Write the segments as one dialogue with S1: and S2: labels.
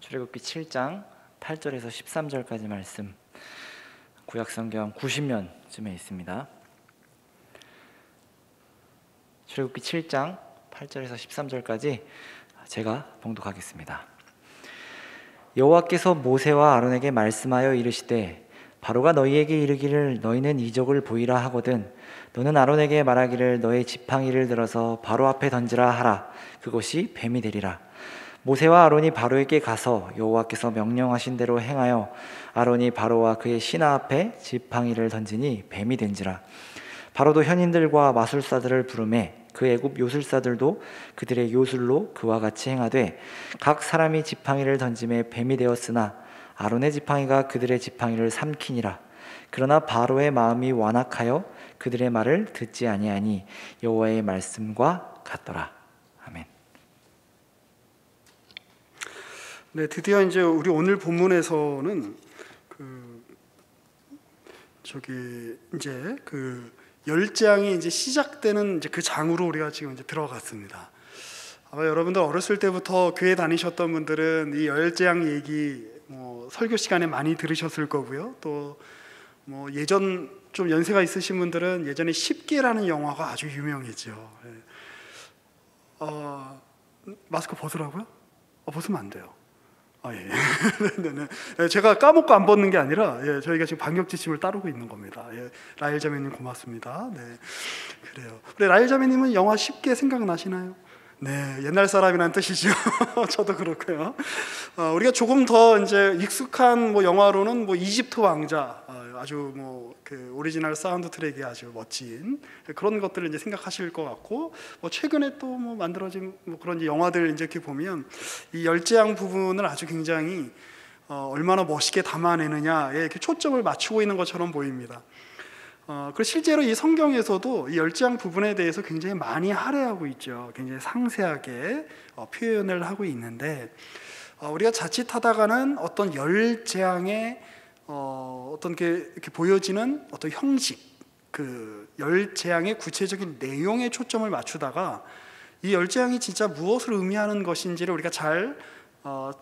S1: 출애굽기 7장 8절에서 13절까지 말씀, 구약성경 90면쯤에 있습니다. 출애굽기 7장 8절에서 13절까지 제가 봉독하겠습니다. 여호와께서 모세와 아론에게 말씀하여 이르시되 바로가 너희에게 이르기를 너희는 이적을 보이라 하거든 너는 아론에게 말하기를 너의 지팡이를 들어서 바로 앞에 던지라 하라. 그것이 뱀이 되리라. 모세와 아론이 바로에게 가서 여호와께서 명령하신 대로 행하여 아론이 바로와 그의 신하 앞에 지팡이를 던지니 뱀이 된지라. 바로도 현인들과 마술사들을 부르매 그 애굽 요술사들도 그들의 요술로 그와 같이 행하되 각 사람이 지팡이를 던짐에 뱀이 되었으나 아론의 지팡이가 그들의 지팡이를 삼키니라. 그러나 바로의 마음이 완악하여 그들의 말을 듣지 아니하니 여호와의 말씀과 같더라. 아멘.
S2: 네, 드디어 이제 우리 오늘 본문에서는 열재앙이 이제 시작되는 이제 그 장으로 우리가 지금 이제 들어갔습니다. 아마 여러분들 어렸을 때부터 교회 다니셨던 분들은 이 열재앙 얘기 설교 시간에 많이 들으셨을 거고요. 또 예전 좀 연세가 있으신 분들은 예전에 10개라는 영화가 아주 유명했죠. 마스크 벗으라고요? 벗으면 안 돼요. 예. 네. 제가 까먹고 안 벗는 게 아니라 저희가 지금 방역 지침을 따르고 있는 겁니다. 라일 자매님 고맙습니다. 네, 그래요. 우리 라일 자매님은 영화 10개 생각나시나요? 네, 옛날 사람이란 뜻이죠. 저도 그렇고요. 우리가 조금 더 이제 익숙한 영화로는 이집트 왕자, 아주 그 오리지널 사운드 트랙이 아주 멋진 그런 것들을 이제 생각하실 것 같고, 최근에 또 만들어진 그런 영화들 이제 이렇게 보면 이 열재앙 부분을 아주 굉장히 얼마나 멋있게 담아내느냐에 이렇게 초점을 맞추고 있는 것처럼 보입니다. 그리고 실제로 이 성경에서도 이 열재앙 부분에 대해서 굉장히 많이 할애하고 있죠. 굉장히 상세하게 표현을 하고 있는데, 우리가 자칫하다가는 어떤 열재앙의 어떤 게 이렇게 보여지는 어떤 형식, 그 열재앙의 구체적인 내용에 초점을 맞추다가 이 열재앙이 진짜 무엇을 의미하는 것인지를 우리가 잘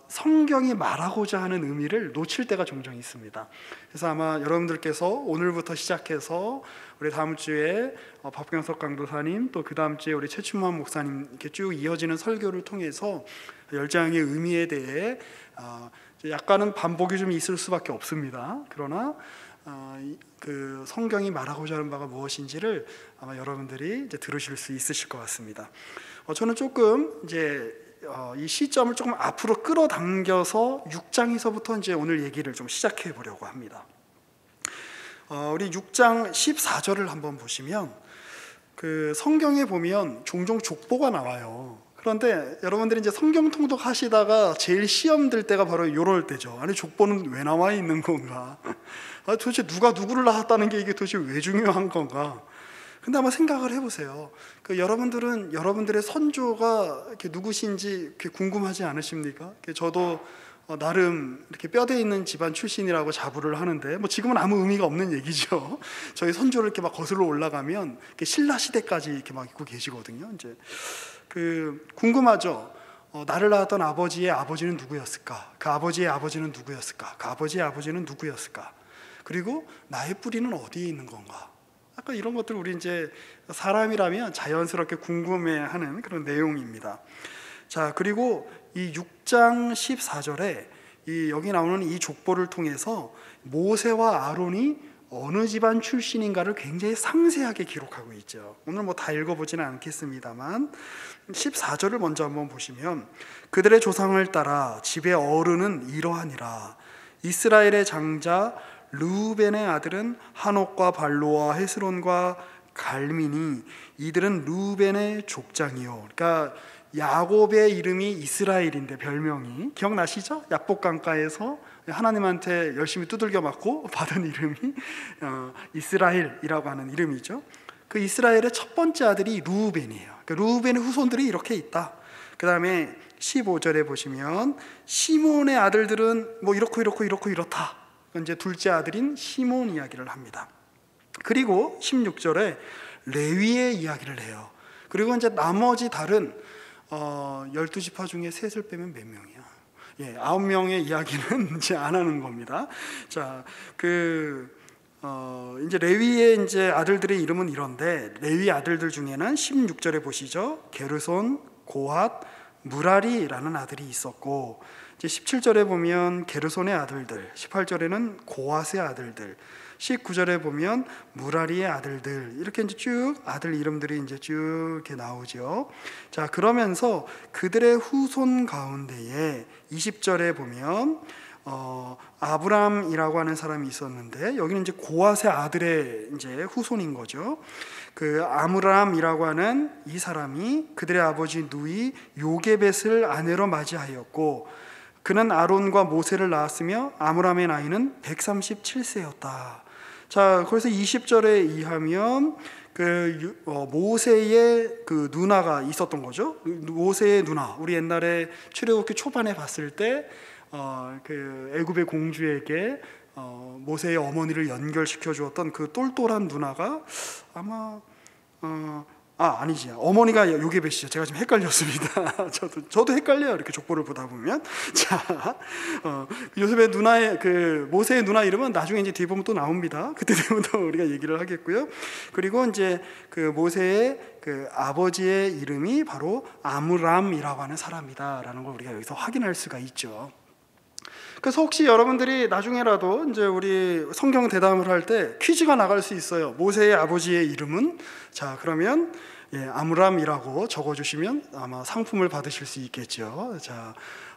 S2: 성경이 말하고자 하는 의미를 놓칠 때가 종종 있습니다. 그래서 아마 여러분들께서 오늘부터 시작해서 우리 다음 주에 박병석 강도사님, 또 그 다음 주에 우리 최춘만 목사님 이렇게 쭉 이어지는 설교를 통해서 열재앙의 의미에 대해 약간은 반복이 좀 있을 수밖에 없습니다. 그러나 그 성경이 말하고자 하는 바가 무엇인지를 아마 여러분들이 이제 들으실 수 있으실 것 같습니다. 저는 조금 이제 이 시점을 조금 앞으로 끌어당겨서 6장에서부터 이제 오늘 얘기를 좀 시작해 보려고 합니다. 우리 6장 14절을 한번 보시면 그 성경에 보면 종종 족보가 나와요. 그런데 여러분들이 이제 성경 통독하시다가 제일 시험 들 때가 바로 이럴 때죠. 아니, 족보는 왜 나와 있는 건가? 도대체 누가 누구를 낳았다는 게 이게 도대체 왜 중요한 건가? 근데 한번 생각을 해보세요. 여러분들은 여러분들의 선조가 이렇게 누구신지 이렇게 궁금하지 않으십니까? 저도 나름 이렇게 뼈대 있는 집안 출신이라고 자부를 하는데 지금은 아무 의미가 없는 얘기죠. 저희 선조를 이렇게 막 거슬러 올라가면 이렇게 신라 시대까지 이렇게 막 있고 계시거든요. 이제 궁금하죠. 나를 낳았던 아버지의 아버지는 누구였을까? 그 아버지의 아버지는 누구였을까? 그 아버지의 아버지는 누구였을까? 그리고 나의 뿌리는 어디에 있는 건가? 약간 이런 것들 우리 이제 사람이라면 자연스럽게 궁금해하는 그런 내용입니다. 자, 그리고 이 6장 14절에 여기 나오는 이 족보를 통해서 모세와 아론이 어느 집안 출신인가를 굉장히 상세하게 기록하고 있죠. 오늘 다 읽어보지는 않겠습니다만 14절을 먼저 한번 보시면 그들의 조상을 따라 집의 어른은 이러하니라. 이스라엘의 장자 르우벤의 아들은 한옥과 발로와 헤스론과 갈미니 이들은 르우벤의 족장이요. 그러니까 야곱의 이름이 이스라엘인데 별명이 기억나시죠? 야복 강가에서 하나님한테 열심히 두들겨 맞고 받은 이름이 이스라엘이라고 하는 이름이죠. 그 이스라엘의 첫 번째 아들이 르우벤이에요. 그러니까 르우벤의 후손들이 이렇게 있다. 그 다음에 15절에 보시면 시몬의 아들들은 이렇고 이렇다. 이제 둘째 아들인 시몬 이야기를 합니다. 그리고 16절에 레위의 이야기를 해요. 그리고 이제 나머지 다른 12지파 중에 셋을 빼면 몇 명이야? 예, 9명의 이야기는 이제 안 하는 겁니다. 자, 이제 레위의 이제 아들들의 이름은 이런데, 레위 아들들 중에는 16절에 보시죠. 게르손, 고핫, 무라리라는 아들이 있었고, 이제 17절에 보면 게르손의 아들들, 18절에는 고핫의 아들들, 19절에 보면 무라리의 아들들, 이렇게 이제 쭉 아들 이름들이 이제 쭉 이렇게 나오죠. 자, 그러면서 그들의 후손 가운데에 20절에 보면 아브람이라고 하는 사람이 있었는데, 여기는 이제 고핫의 아들의 이제 후손인 거죠. 그 아므람이라고 하는 이 사람이 그들의 아버지 누이 요게벳을 아내로 맞이하였고, 그는 아론과 모세를 낳았으며 아므람의 나이는 137세였다. 자, 그래서 20절에 의하면 모세의 그 누나가 있었던 거죠. 모세의 누나, 우리 옛날에 출애굽기 초반에 봤을 때 그 애굽의 공주에게 모세의 어머니를 연결시켜 주었던 그 똘똘한 누나가 아마 아니지, 어머니가 요게벳이죠. 제가 지금 헷갈렸습니다. 저도 헷갈려요, 이렇게 족보를 보다 보면. 자, 요셉의 누나의 그 모세의 누나 이름은 나중에 이제 뒤에 보면 또 나옵니다. 그때 되면 또 우리가 얘기를 하겠고요. 그리고 이제 그 모세의 그 아버지의 이름이 바로 아므람이라고 하는 사람이다라는 걸 우리가 여기서 확인할 수가 있죠. 그래서 혹시 여러분들이 나중에라도 이제 우리 성경 대담을 할 때 퀴즈가 나갈 수 있어요. 모세의 아버지의 이름은, 자, 그러면 아므람이라고 적어주시면 아마 상품을 받으실 수 있겠죠. 자,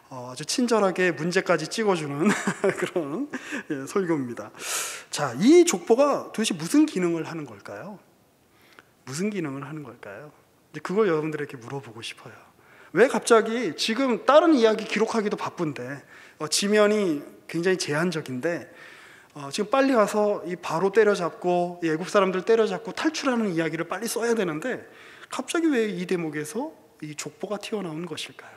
S2: 아주 친절하게 문제까지 찍어주는 그런 설교입니다. 자, 이 족보가 도대체 무슨 기능을 하는 걸까요? 무슨 기능을 하는 걸까요? 이제 그걸 여러분들에게 물어보고 싶어요. 왜 갑자기 지금 다른 이야기 기록하기도 바쁜데, 지면이 굉장히 제한적인데, 지금 빨리 가서 이 바로 때려잡고 이 애국 사람들 때려잡고 탈출하는 이야기를 빨리 써야 되는데, 갑자기 왜 이 대목에서 이 족보가 튀어나온 것일까요?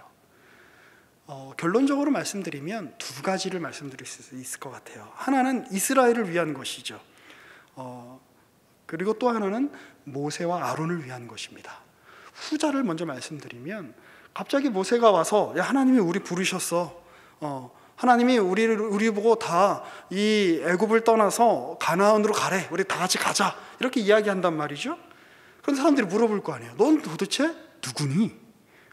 S2: 결론적으로 말씀드리면 두 가지를 말씀드릴 수 있을 것 같아요. 하나는 이스라엘을 위한 것이죠. 그리고 또 하나는 모세와 아론을 위한 것입니다. 후자를 먼저 말씀드리면, 갑자기 모세가 와서 야, 하나님이 우리 부르셨어. 하나님이 우리 보고 다 이 애굽을 떠나서 가나안으로 가래. 우리 다 같이 가자. 이렇게 이야기한단 말이죠. 그런데 사람들이 물어볼 거 아니에요. 넌 도대체 누구니?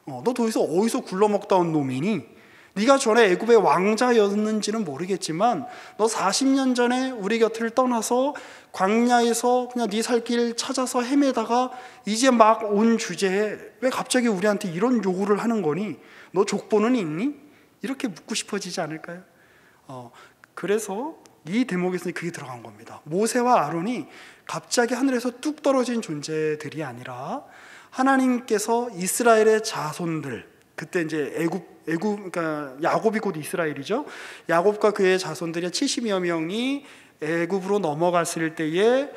S2: 너 도대체 어디서 굴러먹다 온 놈이니? 네가 전에 애굽의 왕자였는지는 모르겠지만 너 40년 전에 우리 곁을 떠나서 광야에서 그냥 네 살 길 찾아서 헤매다가 이제 막 온 주제에 왜 갑자기 우리한테 이런 요구를 하는 거니? 너 족보는 있니? 이렇게 묻고 싶어지지 않을까요? 그래서 이 대목에서 그게 들어간 겁니다. 모세와 아론이 갑자기 하늘에서 뚝 떨어진 존재들이 아니라 하나님께서 이스라엘의 자손들, 그때 이제 그러니까 야곱이 곧 이스라엘이죠. 야곱과 그의 자손들이 70여 명이 애굽으로 넘어갔을 때에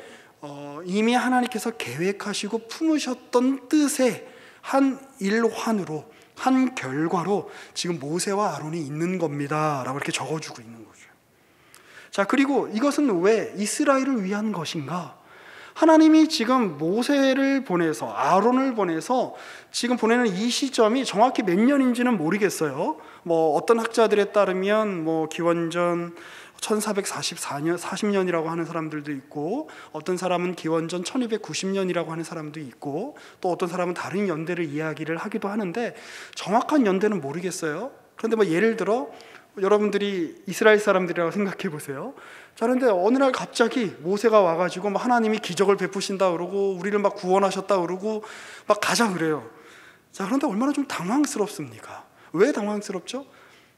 S2: 이미 하나님께서 계획하시고 품으셨던 뜻의 한 일환으로, 한 결과로 지금 모세와 아론이 있는 겁니다 라고 이렇게 적어주고 있는 거죠. 자, 그리고 이것은 왜 이스라엘을 위한 것인가? 하나님이 지금 모세를 보내서, 아론을 보내서 지금 보내는 이 시점이 정확히 몇 년인지는 모르겠어요. 뭐 어떤 학자들에 따르면 뭐 기원전 1444년, 40년이라고 하는 사람들도 있고, 어떤 사람은 기원전 1290년이라고 하는 사람도 있고, 또 어떤 사람은 다른 연대를 이야기를 하기도 하는데 정확한 연대는 모르겠어요. 그런데 뭐 예를 들어 여러분들이 이스라엘 사람들이라고 생각해 보세요. 자, 그런데 어느 날 갑자기 모세가 와가지고 막 하나님이 기적을 베푸신다 그러고 우리를 막 구원하셨다 그러고 막 가자 그래요. 자, 그런데 얼마나 좀 당황스럽습니까? 왜 당황스럽죠?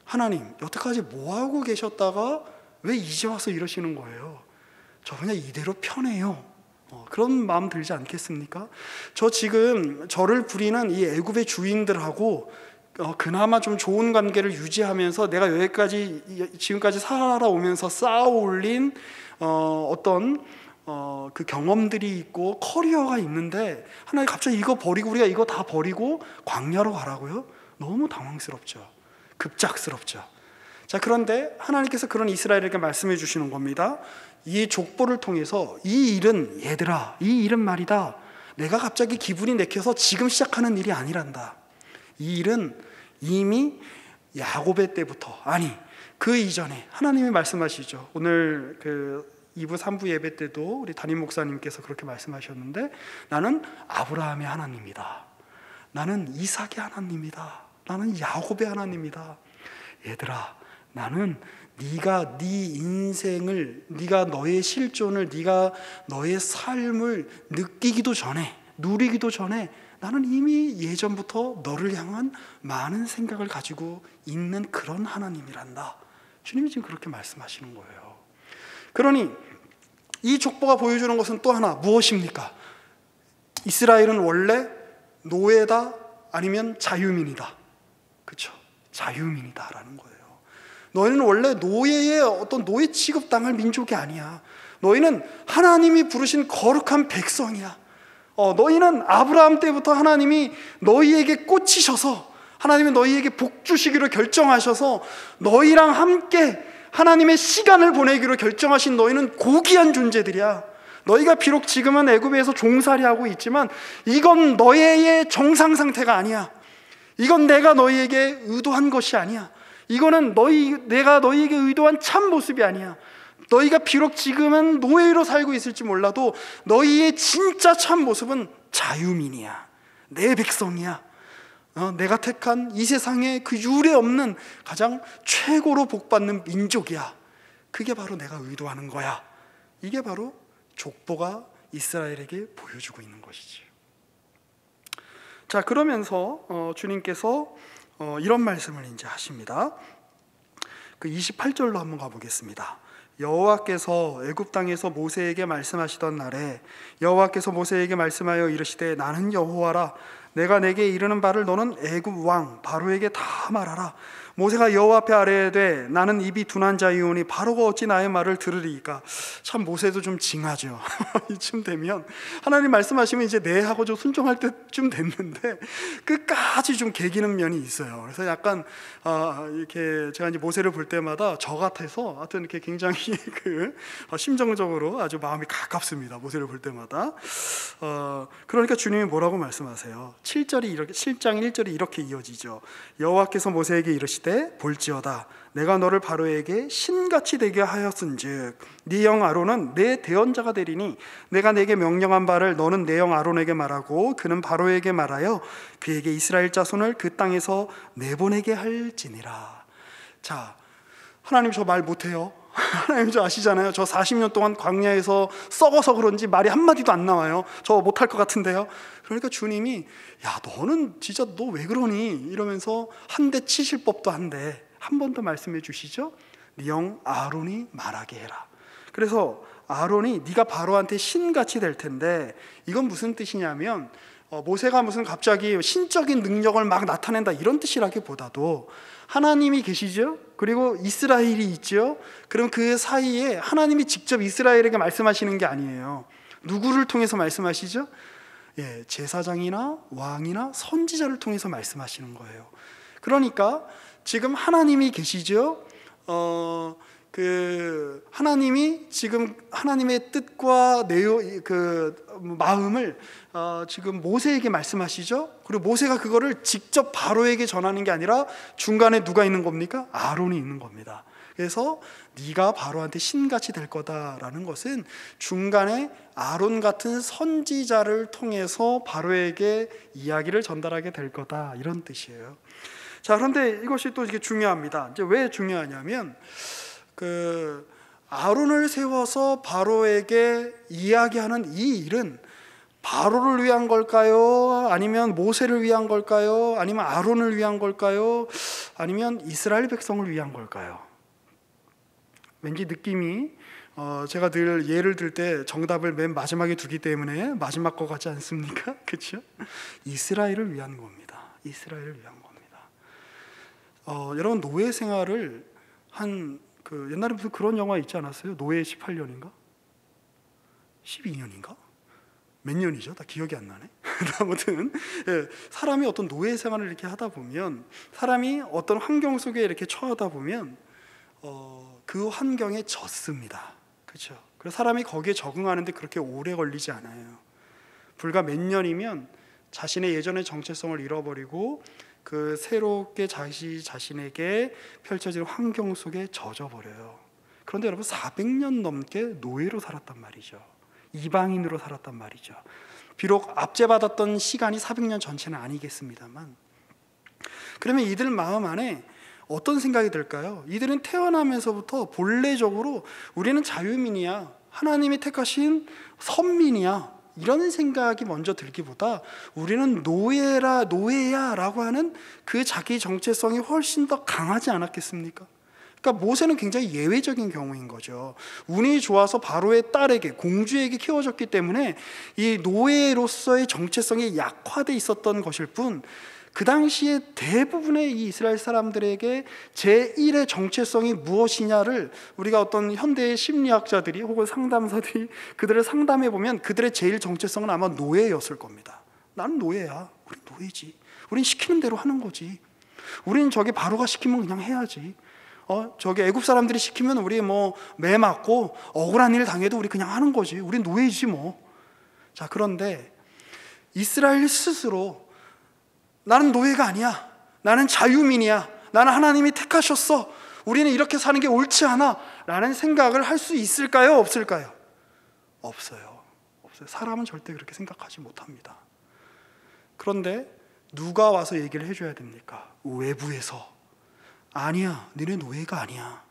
S2: 하나님, 여태까지 뭐 하고 계셨다가 왜 이제 와서 이러시는 거예요? 저 그냥 이대로 편해요. 그런 마음 들지 않겠습니까? 저 지금 저를 부리는 이 애굽의 주인들하고 그나마 좀 좋은 관계를 유지하면서 내가 여기까지 지금까지 살아오면서 쌓아올린 어떤 그 경험들이 있고 커리어가 있는데 하나님 갑자기 이거 버리고 우리가 이거 다 버리고 광야로 가라고요? 너무 당황스럽죠. 급작스럽죠. 자, 그런데 하나님께서 그런 이스라엘에게 말씀해 주시는 겁니다. 이 족보를 통해서 이 일은, 얘들아, 이 일은 말이다, 내가 갑자기 기분이 내켜서 지금 시작하는 일이 아니란다. 이 일은 이미 야곱의 때부터, 아니 그 이전에 하나님이 말씀하시죠. 오늘 2부 3부 예배 때도 우리 담임 목사님께서 그렇게 말씀하셨는데, 나는 아브라함의 하나님이다, 나는 이삭의 하나님이다, 나는 야곱의 하나님이다. 얘들아, 나는 네가 네 인생을, 네가 너의 실존을, 네가 너의 삶을 느끼기도 전에, 누리기도 전에 나는 이미 예전부터 너를 향한 많은 생각을 가지고 있는 그런 하나님이란다. 주님이 지금 그렇게 말씀하시는 거예요. 그러니 이 족보가 보여주는 것은 또 하나 무엇입니까? 이스라엘은 원래 노예다 아니면 자유민이다. 그렇죠? 자유민이다라는 거예요. 너희는 원래 노예의 어떤 노예 취급당할 민족이 아니야. 너희는 하나님이 부르신 거룩한 백성이야. 너희는 아브라함 때부터 하나님이 너희에게 꽂히셔서, 하나님이 너희에게 복 주시기로 결정하셔서 너희랑 함께 하나님의 시간을 보내기로 결정하신 너희는 고귀한 존재들이야. 너희가 비록 지금은 애굽에서 종살이하고 있지만 이건 너희의 정상 상태가 아니야. 이건 내가 너희에게 의도한 것이 아니야. 이거는 내가 너희에게 의도한 참 모습이 아니야. 너희가 비록 지금은 노예로 살고 있을지 몰라도 너희의 진짜 참 모습은 자유민이야. 내 백성이야. 내가 택한 이 세상에 그 유례 없는 가장 최고로 복받는 민족이야. 그게 바로 내가 의도하는 거야. 이게 바로 족보가 이스라엘에게 보여주고 있는 것이지. 자, 그러면서 주님께서 이런 말씀을 이제 하십니다. 28절로 한번 가보겠습니다. 여호와께서 애굽 땅에서 모세에게 말씀하시던 날에 여호와께서 모세에게 말씀하여 이르시되, 나는 여호와라. 내가 내게 이르는 바를 너는 애굽 왕 바로에게 다 말하라. 모세가 여호와 앞에 아뢰되, 나는 입이 둔한 자이오니 바로가 어찌 나의 말을 들으리이까. 참 모세도 좀 징하죠. 이쯤 되면 하나님 말씀하시면 이제 네 하고 좀 순종할 때쯤 됐는데 끝까지 좀 개기는 면이 있어요. 그래서 약간 이렇게 제가 이제 모세를 볼 때마다 저 같아서 하여튼 이렇게 굉장히 심정적으로 아주 마음이 가깝습니다. 모세를 볼 때마다. 그러니까 주님이 뭐라고 말씀하세요? 7장 1절이 이렇게 이어지죠. 여호와께서 모세에게 이르시되, 볼지어다 내가 너를 바로에게 신같이 되게 하였은즉 네 형 아론은 내 대언자가 되리니 내가 내게 명령한 바를 너는 내 형 아론에게 말하고 그는 바로에게 말하여 그에게 이스라엘 자손을 그 땅에서 내보내게 할지니라. 자, 하나님 저 말 못해요. 하나님 저 아시잖아요. 저 40년 동안 광야에서 썩어서 그런지 말이 한마디도 안 나와요. 저 못할 것 같은데요. 그러니까 주님이, 야 너는 진짜 너 왜 그러니? 이러면서 한 대 치실 법도 한데 한 번 더 말씀해 주시죠. 네 형 아론이 말하게 해라. 그래서 아론이 네가 바로한테 신같이 될 텐데, 이건 무슨 뜻이냐면 모세가 무슨 갑자기 신적인 능력을 막 나타낸다 이런 뜻이라기보다도 하나님이 계시죠. 그리고 이스라엘이 있죠. 그럼 그 사이에 하나님이 직접 이스라엘에게 말씀하시는 게 아니에요. 누구를 통해서 말씀하시죠? 예, 제사장이나 왕이나 선지자를 통해서 말씀하시는 거예요. 그러니까 지금 하나님이 계시죠. 하나님이 지금 하나님의 뜻과 마음을 지금 모세에게 말씀하시죠. 그리고 모세가 그거를 직접 바로에게 전하는 게 아니라 중간에 누가 있는 겁니까? 아론이 있는 겁니다. 그래서 네가 바로한테 신같이 될 거다라는 것은 중간에 아론 같은 선지자를 통해서 바로에게 이야기를 전달하게 될 거다, 이런 뜻이에요. 자, 그런데 이것이 또 이게 중요합니다. 이제 왜 중요하냐면 아론을 세워서 바로에게 이야기하는 이 일은 바로를 위한 걸까요? 아니면 모세를 위한 걸까요? 아니면 아론을 위한 걸까요? 아니면 이스라엘 백성을 위한 걸까요? 왠지 느낌이 제가 늘 예를 들 때 정답을 맨 마지막에 두기 때문에 마지막 거 같지 않습니까? 그렇죠? 이스라엘을 위한 겁니다. 이스라엘을 위한 겁니다. 여러분 노예 생활을 옛날에 무슨 그런 영화 있지 않았어요? 노예 18년인가? 12년인가? 몇 년이죠? 다 기억이 안 나네. 아무튼 사람이 어떤 노예 생활을 이렇게 하다 보면, 사람이 어떤 환경 속에 이렇게 처하다 보면 그 환경에 젖습니다. 그렇죠? 그래서 사람이 거기에 적응하는데 그렇게 오래 걸리지 않아요. 불과 몇 년이면 자신의 예전의 정체성을 잃어버리고 그 새롭게 자신에게 펼쳐지는 환경 속에 젖어버려요. 그런데 여러분 400년 넘게 노예로 살았단 말이죠. 이방인으로 살았단 말이죠. 비록 압제받았던 시간이 400년 전체는 아니겠습니다만, 그러면 이들 마음 안에 어떤 생각이 들까요? 이들은 태어나면서부터 본래적으로 우리는 자유민이야, 하나님이 택하신 선민이야, 이런 생각이 먼저 들기보다 우리는 노예야 라고 하는 그 자기 정체성이 훨씬 더 강하지 않았겠습니까? 그러니까 모세는 굉장히 예외적인 경우인 거죠. 운이 좋아서 바로의 딸에게, 공주에게 키워졌기 때문에 이 노예로서의 정체성이 약화돼 있었던 것일 뿐, 그 당시에 대부분의 이 이스라엘 사람들에게 제1의 정체성이 무엇이냐를 우리가 어떤 현대의 심리학자들이 혹은 상담사들이 그들을 상담해 보면 그들의 제일 정체성은 아마 노예였을 겁니다. 나는 노예야. 우린 노예지. 우린 시키는 대로 하는 거지. 우린 저기 바로가 시키면 그냥 해야지. 저기 애굽 사람들이 시키면 우리 뭐 매 맞고 억울한 일 당해도 우리 그냥 하는 거지. 우린 노예지 뭐. 자, 그런데 이스라엘 스스로 나는 노예가 아니야, 나는 자유민이야, 나는 하나님이 택하셨어, 우리는 이렇게 사는 게 옳지 않아 라는 생각을 할 수 있을까요? 없을까요? 없어요. 사람은 절대 그렇게 생각하지 못합니다. 그런데 누가 와서 얘기를 해줘야 됩니까? 외부에서. 아니야, 너네 노예가 아니야,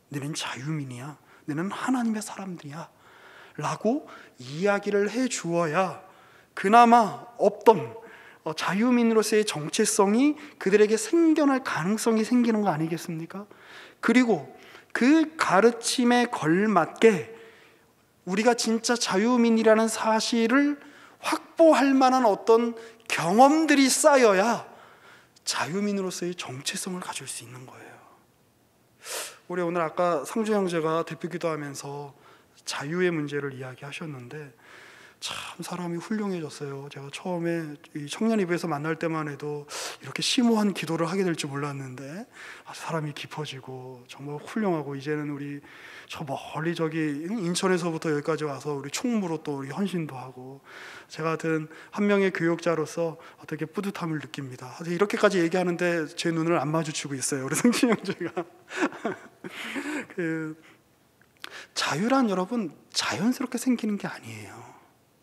S2: 너는 자유민이야, 너는 하나님의 사람들이야 라고 이야기를 해주어야 그나마 없던 자유민으로서의 정체성이 그들에게 생겨날 가능성이 생기는 거 아니겠습니까? 그리고 그 가르침에 걸맞게 우리가 진짜 자유민이라는 사실을 확보할 만한 어떤 경험들이 쌓여야 자유민으로서의 정체성을 가질 수 있는 거예요. 우리 오늘 아까 상주 형제가 대표 기도하면서 자유의 문제를 이야기하셨는데 참 사람이 훌륭해졌어요. 제가 처음에 이 청년 이브에서 만날 때만 해도 이렇게 심오한 기도를 하게 될 줄 몰랐는데 사람이 깊어지고 정말 훌륭하고, 이제는 우리 저 멀리 저기 인천에서부터 여기까지 와서 우리 총무로 또 우리 헌신도 하고, 제가 같은 한 명의 교육자로서 어떻게 뿌듯함을 느낍니다. 이렇게까지 얘기하는데 제 눈을 안 마주치고 있어요, 우리 성진 형제가. 자유란 여러분 자연스럽게 생기는 게 아니에요.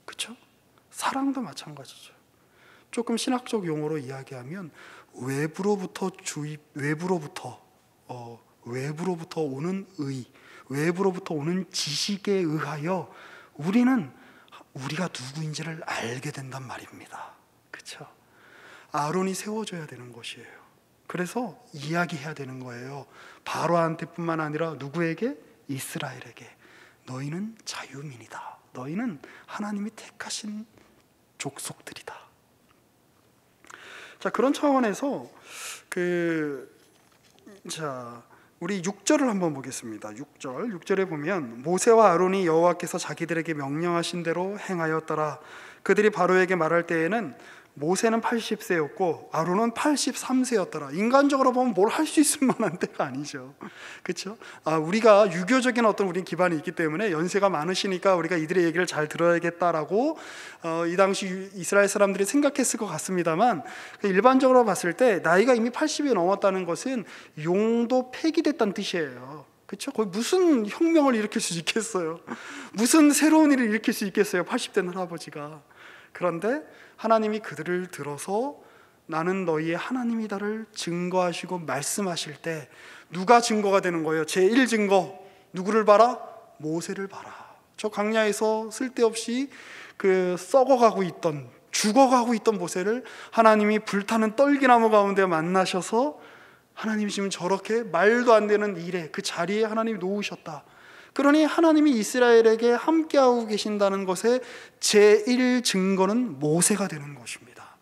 S2: 그렇죠? 사랑도 마찬가지죠. 조금 신학적 용어로 이야기하면 외부로부터 오는 의, 외부로부터 오는 지식에 의하여 우리가 누구인지를 알게 된단 말입니다. 그렇죠? 아론이 세워줘야 되는 것이에요. 그래서 이야기해야 되는 거예요. 바로한테뿐만 아니라 누구에게? 이스라엘에게. 너희는 자유민이다. 너희는 하나님이 택하신 족속들이다. 자, 그런 차원에서 우리 6절을 한번 보겠습니다. 6절에 보면 모세와 아론이 여호와께서 자기들에게 명령하신 대로 행하였더라. 그들이 바로에게 말할 때에는 모세는 80세였고 아론은 83세였더라. 인간적으로 보면 뭘 할 수 있을 만한 때가 아니죠. 그렇죠? 우리가 유교적인 어떤 우리 기반이 있기 때문에 연세가 많으시니까 우리가 이들의 얘기를 잘 들어야겠다라고 이 당시 이스라엘 사람들이 생각했을 것 같습니다만, 일반적으로 봤을 때 나이가 이미 80이 넘었다는 것은 용도 폐기됐다는 뜻이에요. 그렇죠? 거의 무슨 혁명을 일으킬 수 있겠어요? 무슨 새로운 일을 일으킬 수 있겠어요? 80된 할아버지가. 그런데 하나님이 그들을 들어서 나는 너희의 하나님이다를 증거하시고 말씀하실 때 누가 증거가 되는 거예요? 제1증거 누구를 봐라? 모세를 봐라. 저 광야에서 쓸데없이 죽어가고 있던 모세를 하나님이 불타는 떨기나무 가운데 만나셔서 하나님이 지금 저렇게 말도 안 되는 일에 그 자리에 하나님이 놓으셨다. 그러니 하나님이 이스라엘에게 함께하고 계신다는 것의 제1증거는 모세가 되는 것입니다.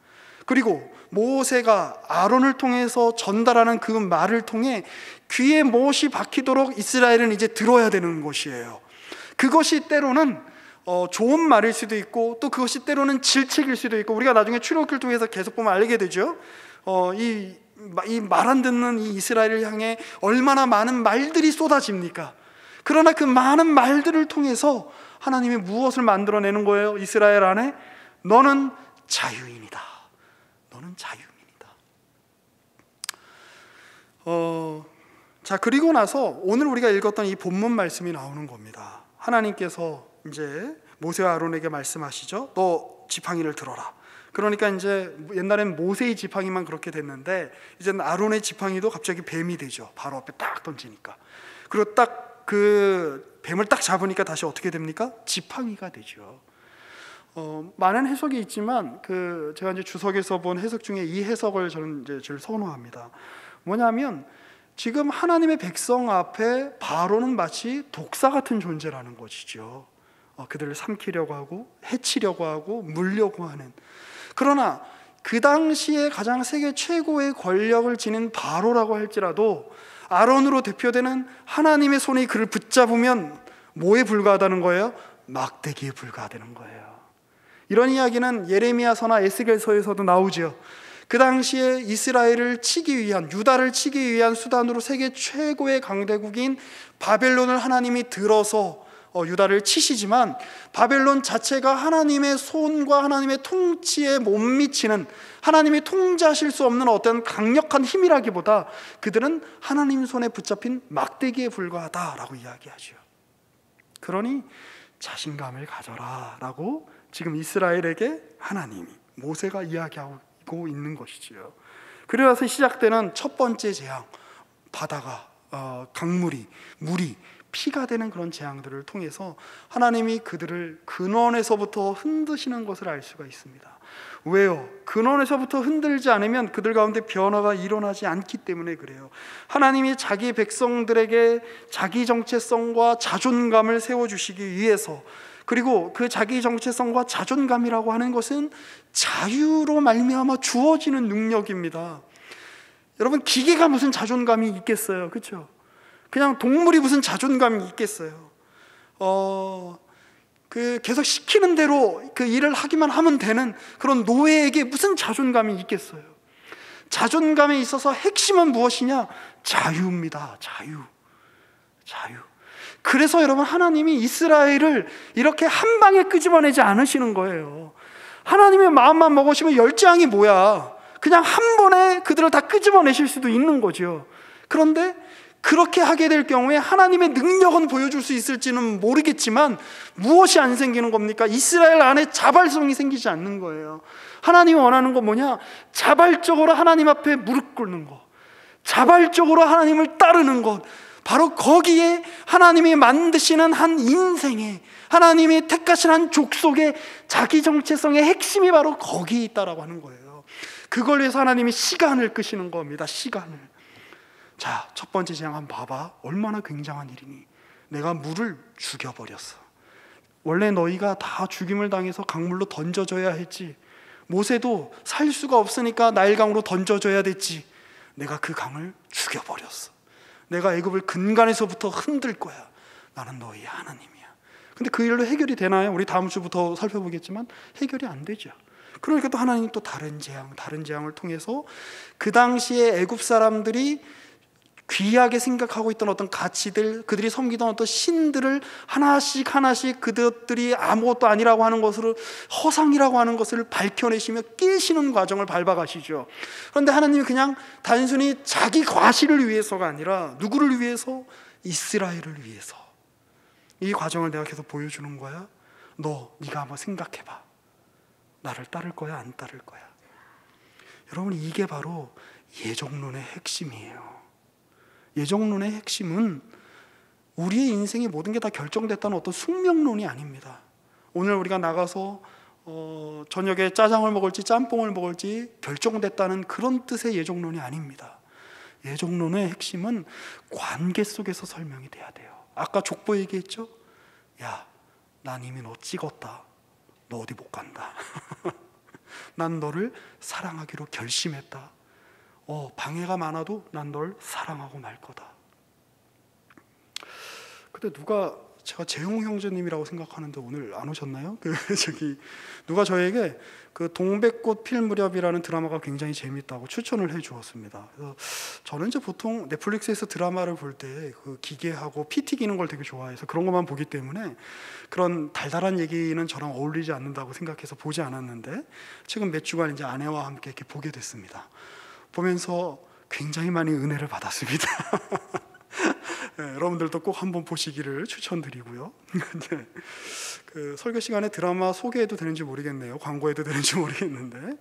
S2: 그리고 모세가 아론을 통해서 전달하는 그 말을 통해 귀에 못이 박히도록 이스라엘은 이제 들어야 되는 것이에요. 그것이 때로는 좋은 말일 수도 있고, 또 그것이 때로는 질책일 수도 있고, 우리가 나중에 출애굽기를 통해서 계속 보면 알게 되죠. 이 말 안 듣는 이 이스라엘을 향해 얼마나 많은 말들이 쏟아집니까? 그러나 그 많은 말들을 통해서 하나님이 무엇을 만들어내는 거예요? 이스라엘 안에 너는 자유인이다. 너는 자유인이다. 자, 그리고 나서 오늘 우리가 읽었던 이 본문 말씀이 나오는 겁니다. 하나님께서 이제 모세와 아론에게 말씀하시죠. 너 지팡이를 들어라. 그러니까 이제 옛날엔 모세의 지팡이만 그렇게 됐는데 이제는 아론의 지팡이도 갑자기 뱀이 되죠. 바로 앞에 딱 던지니까. 그리고 딱 그 뱀을 딱 잡으니까 다시 어떻게 됩니까? 지팡이가 되죠. 많은 해석이 있지만 제가 이제 주석에서 본 해석 중에 이 해석을 저는 이제 제일 선호합니다. 뭐냐면 지금 하나님의 백성 앞에 바로는 마치 독사 같은 존재라는 것이죠. 그들을 삼키려고 하고 해치려고 하고 물려고 하는. 그러나 그 당시에 가장 세계 최고의 권력을 지닌 바로라고 할지라도 아론으로 대표되는 하나님의 손이 그를 붙잡으면 뭐에 불과하다는 거예요? 막대기에 불과하다는 거예요. 이런 이야기는 예레미야서나 에스겔서에서도 나오죠. 그 당시에 이스라엘을 치기 위한, 유다를 치기 위한 수단으로 세계 최고의 강대국인 바벨론을 하나님이 들어서 유다를 치시지만 바벨론 자체가 하나님의 손과 하나님의 통치에 못 미치는, 하나님이 통제하실 수 없는 어떤 강력한 힘이라기보다 그들은 하나님 손에 붙잡힌 막대기에 불과하다라고 이야기하죠. 그러니 자신감을 가져라 라고 지금 이스라엘에게 하나님이, 모세가 이야기하고 있는 것이지요. 그래서 시작되는 첫 번째 재앙, 바다가 강물이, 물이 피가 되는 그런 재앙들을 통해서 하나님이 그들을 근원에서부터 흔드시는 것을 알 수가 있습니다. 왜요? 근원에서부터 흔들지 않으면 그들 가운데 변화가 일어나지 않기 때문에 그래요. 하나님이 자기 백성들에게 자기 정체성과 자존감을 세워주시기 위해서, 그리고 그 자기 정체성과 자존감이라고 하는 것은 자유로 말미암아 주어지는 능력입니다. 여러분, 기계가 무슨 자존감이 있겠어요? 그렇죠? 그냥 동물이 무슨 자존감이 있겠어요? 계속 시키는 대로 그 일을 하기만 하면 되는 그런 노예에게 무슨 자존감이 있겠어요? 자존감에 있어서 핵심은 무엇이냐? 자유입니다. 자유. 그래서 여러분, 하나님이 이스라엘을 이렇게 한 방에 끄집어내지 않으시는 거예요. 하나님의 마음만 먹으시면 열재앙이 뭐야? 그냥 한 번에 그들을 다 끄집어내실 수도 있는 거죠. 그런데 그렇게 하게 될 경우에 하나님의 능력은 보여줄 수 있을지는 모르겠지만 무엇이 안 생기는 겁니까? 이스라엘 안에 자발성이 생기지 않는 거예요. 하나님이 원하는 건 뭐냐? 자발적으로 하나님 앞에 무릎 꿇는 것, 자발적으로 하나님을 따르는 것. 바로 거기에 하나님이 만드시는 한 인생에, 하나님이 택하신 한 족속의 자기 정체성의 핵심이 바로 거기에 있다라고 하는 거예요. 그걸 위해서 하나님이 시간을 끄시는 겁니다. 시간을. 자, 첫 번째 재앙 한번 봐봐. 얼마나 굉장한 일이니? 내가 물을 죽여버렸어. 원래 너희가 다 죽임을 당해서 강물로 던져줘야 했지. 모세도 살 수가 없으니까 나일강으로 던져줘야 됐지. 내가 그 강을 죽여버렸어. 내가 애굽을 근간에서부터 흔들 거야. 나는 너희 하나님이야. 근데 그 일로 해결이 되나요? 우리 다음 주부터 살펴보겠지만 해결이 안 되죠. 그러니까 또 하나님 또 다른 재앙을 통해서 그 당시에 애굽 사람들이 귀하게 생각하고 있던 어떤 가치들, 그들이 섬기던 어떤 신들을 하나씩 그들이 아무것도 아니라고 하는 것을, 허상이라고 하는 것을 밝혀내시며 깨시는 과정을 밟아가시죠. 그런데 하나님이 그냥 단순히 자기 과실을 위해서가 아니라 누구를 위해서? 이스라엘을 위해서. 이 과정을 내가 계속 보여주는 거야. 네가 한번 생각해봐. 나를 따를 거야, 안 따를 거야? 여러분, 이게 바로 예정론의 핵심이에요. 예정론의 핵심은 우리의 인생의 모든 게 다 결정됐다는 어떤 숙명론이 아닙니다. 오늘 우리가 나가서 저녁에 짜장을 먹을지 짬뽕을 먹을지 결정됐다는 그런 뜻의 예정론이 아닙니다. 예정론의 핵심은 관계 속에서 설명이 돼야 돼요. 아까 족보 얘기했죠? 야, 난 이미 너 찍었다. 너 어디 못 간다. 난 너를 사랑하기로 결심했다. 방해가 많아도 난 널 사랑하고 말 거다. 근데 제가 재용 형제님이라고 생각하는데 오늘 안 오셨나요? 누가 저에게 그 동백꽃 필 무렵이라는 드라마가 굉장히 재밌다고 추천을 해 주었습니다. 그래서 저는 이제 보통 넷플릭스에서 드라마를 볼 때 그 기계하고 피 튀기는 걸 되게 좋아해서 그런 것만 보기 때문에 그런 달달한 얘기는 저랑 어울리지 않는다고 생각해서 보지 않았는데 지금 몇 주간 이제 아내와 함께 이렇게 보게 됐습니다. 보면서 굉장히 많이 은혜를 받았습니다. 여러분들도 꼭 한번 보시기를 추천드리고요. 네. 그 설교 시간에 드라마 소개해도 되는지 모르겠네요. 광고해도 되는지 모르겠는데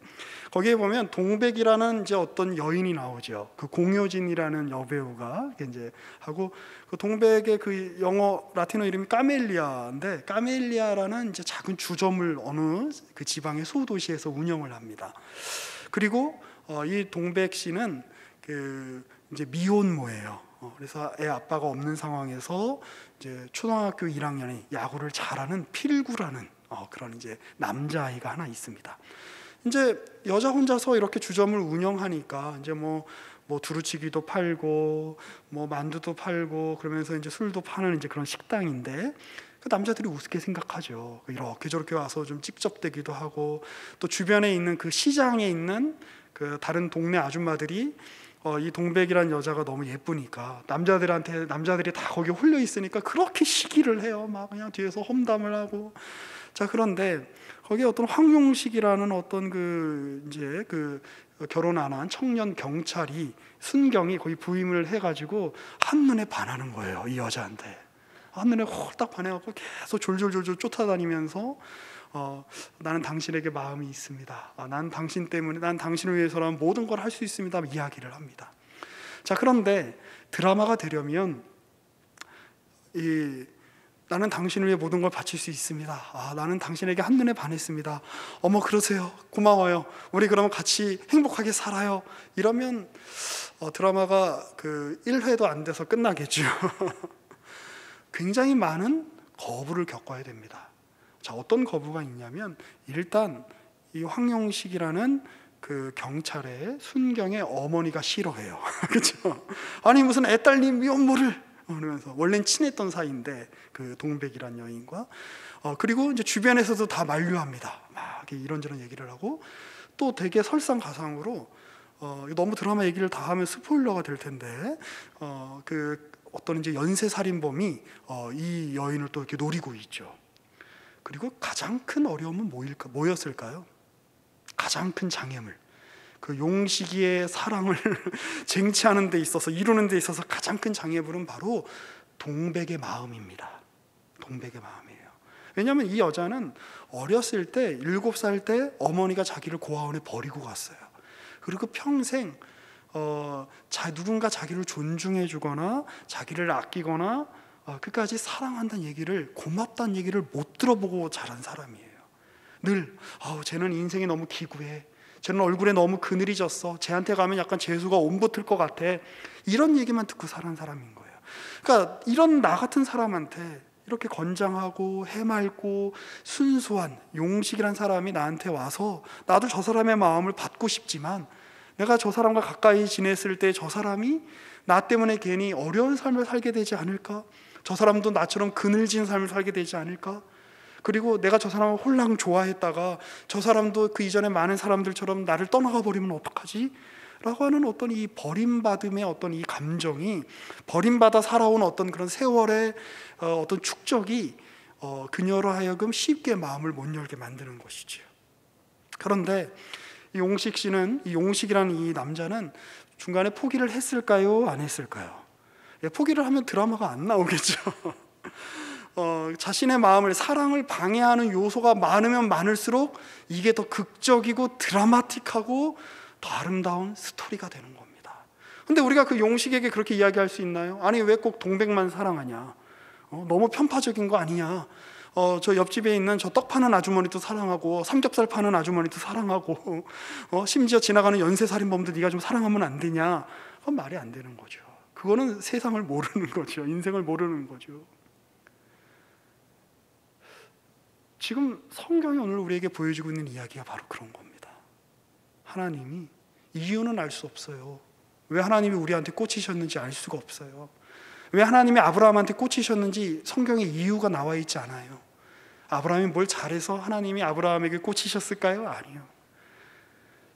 S2: 거기에 보면 동백이라는 이제 어떤 여인이 나오죠. 그 공효진이라는 여배우가 이제 하고 그 동백의 그 영어 라틴어 이름이 까멜리아인데 까멜리아라는 이제 작은 주점을 어느 그 지방의 소도시에서 운영을 합니다. 그리고 이 동백 씨는 그 이제 미혼모예요. 그래서 애 아빠가 없는 상황에서 이제 초등학교 1학년에 야구를 잘하는 필구라는 그런 이제 남자아이가 하나 있습니다. 이제 여자 혼자서 이렇게 주점을 운영하니까 이제 뭐 두루치기도 팔고 뭐 만두도 팔고 그러면서 이제 술도 파는 이제 그런 식당인데 그 남자들이 우습게 생각하죠. 이렇게 저렇게 와서 좀 찝쩍대기도 하고 또 주변에 있는 그 시장에 있는 그 다른 동네 아줌마들이 이 동백이란 여자가 너무 예쁘니까 남자들이 다 거기 홀려 있으니까 그렇게 시기를 해요. 막 그냥 뒤에서 험담을 하고. 자, 그런데 거기에 어떤 황용식이라는 어떤 그 이제 그 결혼 안 한 청년 경찰이 순경이 거기 부임을 해가지고 한눈에 반하는 거예요. 이 여자한테 한눈에 홀딱 반해갖고 계속 졸졸졸졸 쫓아다니면서 나는 당신에게 마음이 있습니다. 난 당신 때문에, 난 당신을 위해서라면 모든 걸 할 수 있습니다. 이야기를 합니다. 자, 그런데 드라마가 되려면 나는 당신을 위해 모든 걸 바칠 수 있습니다. 나는 당신에게 한눈에 반했습니다. 어머, 그러세요. 고마워요. 우리 그러면 같이 행복하게 살아요. 이러면 드라마가 그 1회도 안 돼서 끝나겠죠. 굉장히 많은 거부를 겪어야 됩니다. 자, 어떤 거부가 있냐면 일단 이 황용식이라는 그 경찰의 순경의 어머니가 싫어해요. 그렇죠? 아니 무슨 애딸님 미혼모를 그러면서 원래는 친했던 사이인데 그 동백이란 여인과 그리고 이제 주변에서도 다 만류합니다. 막 이런저런 얘기를 하고 또 되게 설상가상으로 너무 드라마 얘기를 다 하면 스포일러가 될 텐데 그 어떤 이제 연쇄 살인범이 이 여인을 또 이렇게 노리고 있죠. 그리고 가장 큰 어려움은 뭐였을까요? 가장 큰 장애물. 그 용식이의 사랑을 쟁취하는 데 있어서 이루는 데 있어서 가장 큰 장애물은 바로 동백의 마음입니다. 동백의 마음이에요. 왜냐하면 이 여자는 어렸을 때 7살 때 어머니가 자기를 고아원에 버리고 갔어요. 그리고 평생 누군가 자기를 존중해 주거나 자기를 아끼거나 끝까지 사랑한다는 얘기를, 고맙다는 얘기를 못 들어보고 자란 사람이에요. 늘 쟤는 인생이 너무 기구해, 쟤는 얼굴에 너무 그늘이 졌어, 쟤한테 가면 약간 재수가 옴붙을 것 같아, 이런 얘기만 듣고 살은 사람인 거예요. 그러니까 이런 나 같은 사람한테 이렇게 건장하고 해맑고 순수한 용식이란 사람이 나한테 와서 나도 저 사람의 마음을 받고 싶지만 내가 저 사람과 가까이 지냈을 때 저 사람이 나 때문에 괜히 어려운 삶을 살게 되지 않을까? 저 사람도 나처럼 그늘진 삶을 살게 되지 않을까? 그리고 내가 저 사람을 홀랑 좋아했다가 저 사람도 그 이전에 많은 사람들처럼 나를 떠나가 버리면 어떡하지? 라고 하는 어떤 이 버림받음의 어떤 이 감정이, 버림받아 살아온 어떤 그런 세월의 어떤 축적이 그녀로 하여금 쉽게 마음을 못 열게 만드는 것이지요. 그런데 이 용식 씨는, 이 용식이라는 이 남자는 중간에 포기를 했을까요? 안 했을까요? 포기를 하면 드라마가 안 나오겠죠. 자신의 마음을, 사랑을 방해하는 요소가 많으면 많을수록 이게 더 극적이고 드라마틱하고 더 아름다운 스토리가 되는 겁니다. 근데 우리가 그 용식에게 그렇게 이야기할 수 있나요? 아니 왜 꼭 동백만 사랑하냐? 너무 편파적인 거 아니냐? 저 옆집에 있는 저 떡 파는 아주머니도 사랑하고 삼겹살 파는 아주머니도 사랑하고 심지어 지나가는 연쇄살인범도 네가 좀 사랑하면 안 되냐? 그건 말이 안 되는 거죠. 그거는 세상을 모르는 거죠. 인생을 모르는 거죠. 지금 성경이 오늘 우리에게 보여주고 있는 이야기가 바로 그런 겁니다. 하나님이, 이유는 알 수 없어요. 왜 하나님이 우리한테 꽂히셨는지 알 수가 없어요. 왜 하나님이 아브라함한테 꽂히셨는지 성경에 이유가 나와 있지 않아요. 아브라함이 뭘 잘해서 하나님이 아브라함에게 꽂히셨을까요? 아니요.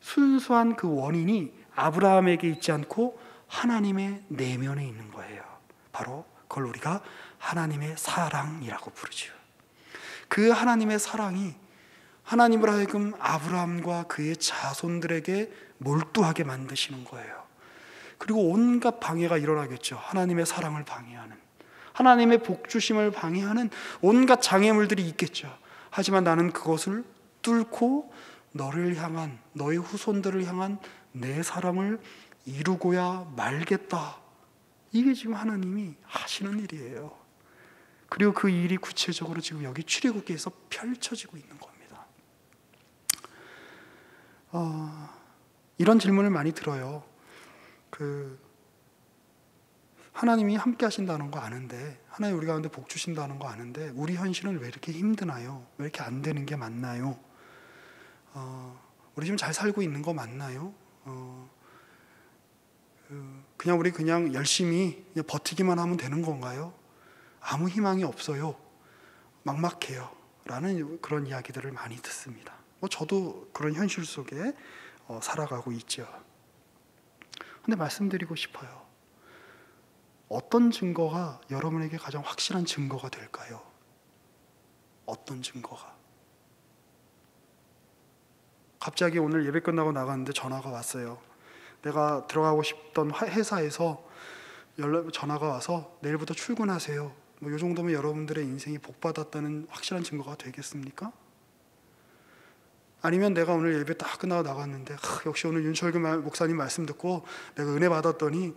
S2: 순수한 그 원인이 아브라함에게 있지 않고 하나님의 내면에 있는 거예요. 바로 그걸 우리가 하나님의 사랑이라고 부르죠. 그 하나님의 사랑이 하나님을 하여금 아브라함과 그의 자손들에게 몰두하게 만드시는 거예요. 그리고 온갖 방해가 일어나겠죠. 하나님의 사랑을 방해하는, 하나님의 복 주심을 방해하는 온갖 장애물들이 있겠죠. 하지만 나는 그것을 뚫고 너를 향한, 너의 후손들을 향한 내 사랑을 이루고야 말겠다. 이게 지금 하나님이 하시는 일이에요. 그리고 그 일이 구체적으로 지금 여기 출애굽기에서 펼쳐지고 있는 겁니다. 이런 질문을 많이 들어요. 하나님이 함께 하신다는 거 아는데, 하나님 우리 가운데 복 주신다는 거 아는데 우리 현실은 왜 이렇게 힘드나요? 왜 이렇게 안 되는 게 맞나요? 우리 지금 잘 살고 있는 거 맞나요? 그냥 우리 그냥 열심히 그냥 버티기만 하면 되는 건가요? 아무 희망이 없어요. 막막해요. 라는 그런 이야기들을 많이 듣습니다. 저도 그런 현실 속에 살아가고 있죠. 근데 말씀드리고 싶어요. 어떤 증거가 여러분에게 가장 확실한 증거가 될까요? 어떤 증거가? 갑자기 오늘 예배 끝나고 나갔는데 전화가 왔어요. 내가 들어가고 싶던 회사에서 전화가 와서 내일부터 출근하세요. 이 정도면 여러분들의 인생이 복받았다는 확실한 증거가 되겠습니까? 아니면 내가 오늘 예배 딱 끝나고 나갔는데 역시 오늘 윤철규 목사님 말씀 듣고 내가 은혜 받았더니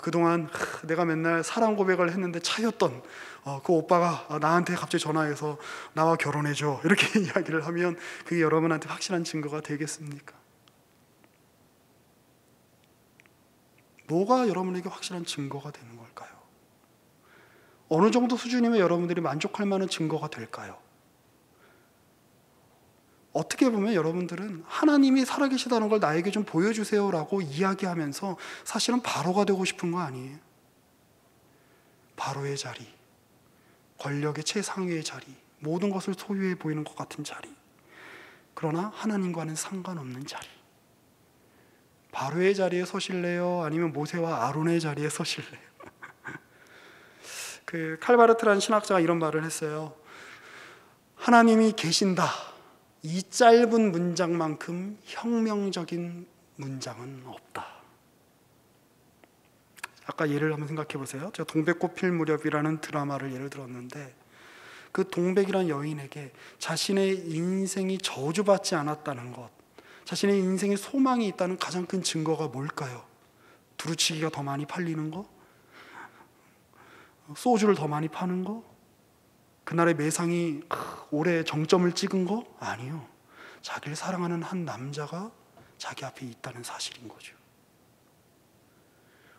S2: 그동안 내가 맨날 사랑 고백을 했는데 차였던 그 오빠가 나한테 갑자기 전화해서 나와 결혼해줘, 이렇게 이야기를 하면 그게 여러분한테 확실한 증거가 되겠습니까? 뭐가 여러분에게 확실한 증거가 되는 걸까요? 어느 정도 수준이면 여러분들이 만족할 만한 증거가 될까요? 어떻게 보면 여러분들은 하나님이 살아계시다는 걸 나에게 좀 보여주세요라고 이야기하면서 사실은 바로가 되고 싶은 거 아니에요? 바로의 자리, 권력의 최상위의 자리, 모든 것을 소유해 보이는 것 같은 자리, 그러나 하나님과는 상관없는 자리. 바로의 자리에 서실래요? 아니면 모세와 아론의 자리에 서실래요? 칼바르트라는 신학자가 이런 말을 했어요. 하나님이 계신다, 이 짧은 문장만큼 혁명적인 문장은 없다. 아까 예를 한번 생각해 보세요. 제가 동백꽃 필 무렵이라는 드라마를 예를 들었는데, 그 동백이라는 여인에게 자신의 인생이 저주받지 않았다는 것, 자신의 인생에 소망이 있다는 가장 큰 증거가 뭘까요? 두루치기가 더 많이 팔리는 거? 소주를 더 많이 파는 거? 그날의 매상이 올해 정점을 찍은 거? 아니요. 자기를 사랑하는 한 남자가 자기 앞에 있다는 사실인 거죠.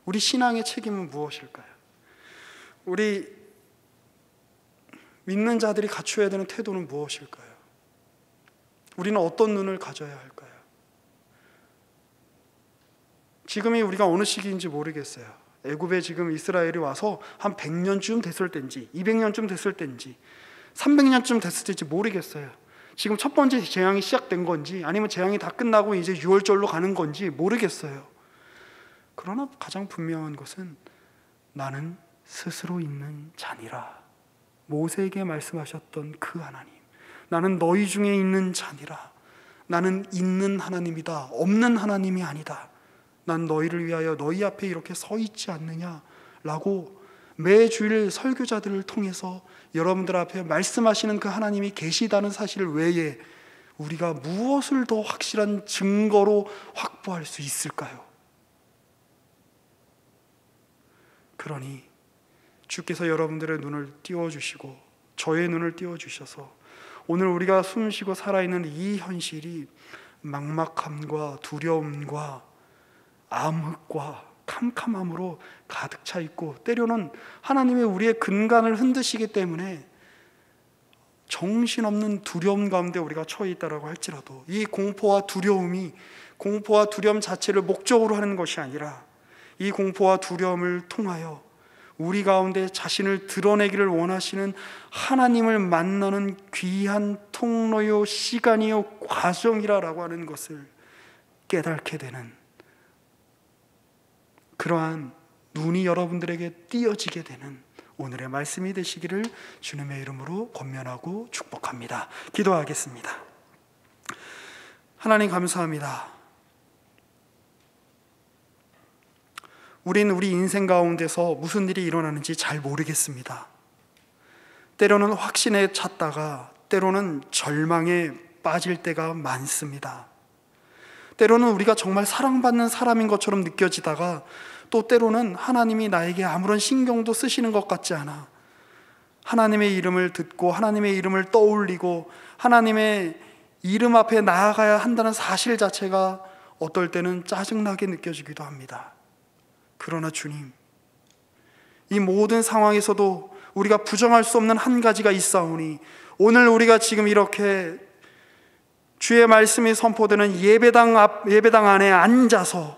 S2: 우리 신앙의 책임은 무엇일까요? 우리 믿는 자들이 갖춰야 되는 태도는 무엇일까요? 우리는 어떤 눈을 가져야 할까요? 지금이 우리가 어느 시기인지 모르겠어요. 애굽에 지금 이스라엘이 와서 한 100년쯤 됐을 때인지 200년쯤 됐을 때인지 300년쯤 됐을 때인지 모르겠어요. 지금 첫 번째 재앙이 시작된 건지 아니면 재앙이 다 끝나고 이제 6월절로 가는 건지 모르겠어요. 그러나 가장 분명한 것은 나는 스스로 있는 자니라. 모세에게 말씀하셨던 그 하나님, 나는 너희 중에 있는 자니라. 나는 있는 하나님이다, 없는 하나님이 아니다. 난 너희를 위하여 너희 앞에 이렇게 서 있지 않느냐라고 매주일 설교자들을 통해서 여러분들 앞에 말씀하시는 그 하나님이 계시다는 사실 외에 우리가 무엇을 더 확실한 증거로 확보할 수 있을까요? 그러니 주께서 여러분들의 눈을 띄워주시고 저의 눈을 띄워주셔서 오늘 우리가 숨쉬고 살아있는 이 현실이 막막함과 두려움과 암흑과 캄캄함으로 가득 차 있고, 때로는 하나님이 우리의 근간을 흔드시기 때문에 정신없는 두려움 가운데 우리가 처해 있다고 할지라도, 이 공포와 두려움이 공포와 두려움 자체를 목적으로 하는 것이 아니라 이 공포와 두려움을 통하여 우리 가운데 자신을 드러내기를 원하시는 하나님을 만나는 귀한 통로요, 시간이요, 과정이라고 하는 것을 깨닫게 되는 그러한 눈이 여러분들에게 띄어지게 되는 오늘의 말씀이 되시기를 주님의 이름으로 권면하고 축복합니다. 기도하겠습니다. 하나님 감사합니다. 우린 우리 인생 가운데서 무슨 일이 일어나는지 잘 모르겠습니다. 때로는 확신에 찼다가 때로는 절망에 빠질 때가 많습니다. 때로는 우리가 정말 사랑받는 사람인 것처럼 느껴지다가 또 때로는 하나님이 나에게 아무런 신경도 쓰시는 것 같지 않아 하나님의 이름을 듣고 하나님의 이름을 떠올리고 하나님의 이름 앞에 나아가야 한다는 사실 자체가 어떨 때는 짜증나게 느껴지기도 합니다. 그러나 주님, 이 모든 상황에서도 우리가 부정할 수 없는 한 가지가 있사오니 오늘 우리가 지금 이렇게 주의 말씀이 선포되는 예배당 안에 앉아서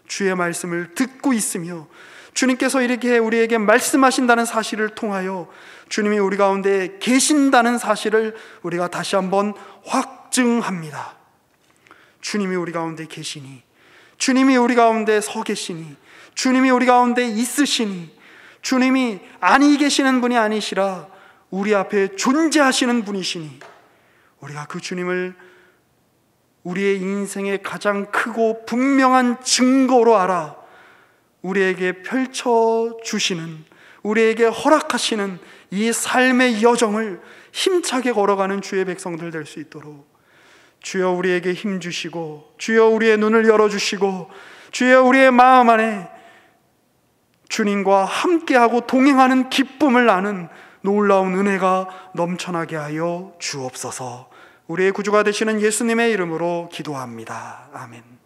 S2: 주의 말씀을 듣고 있으며 주님께서 이렇게 우리에게 말씀하신다는 사실을 통하여 주님이 우리 가운데 계신다는 사실을 우리가 다시 한번 확증합니다. 주님이 우리 가운데 계시니, 주님이 우리 가운데 서 계시니, 주님이 우리 가운데 있으시니, 주님이 아니 계시는 분이 아니시라 우리 앞에 존재하시는 분이시니 우리가 그 주님을 우리의 인생의 가장 크고 분명한 증거로 알아 우리에게 펼쳐주시는, 우리에게 허락하시는 이 삶의 여정을 힘차게 걸어가는 주의 백성들 될 수 있도록 주여 우리에게 힘 주시고, 주여 우리의 눈을 열어주시고, 주여 우리의 마음 안에 주님과 함께하고 동행하는 기쁨을 나는 놀라운 은혜가 넘쳐나게 하여 주옵소서. 우리의 구주가 되시는 예수님의 이름으로 기도합니다. 아멘.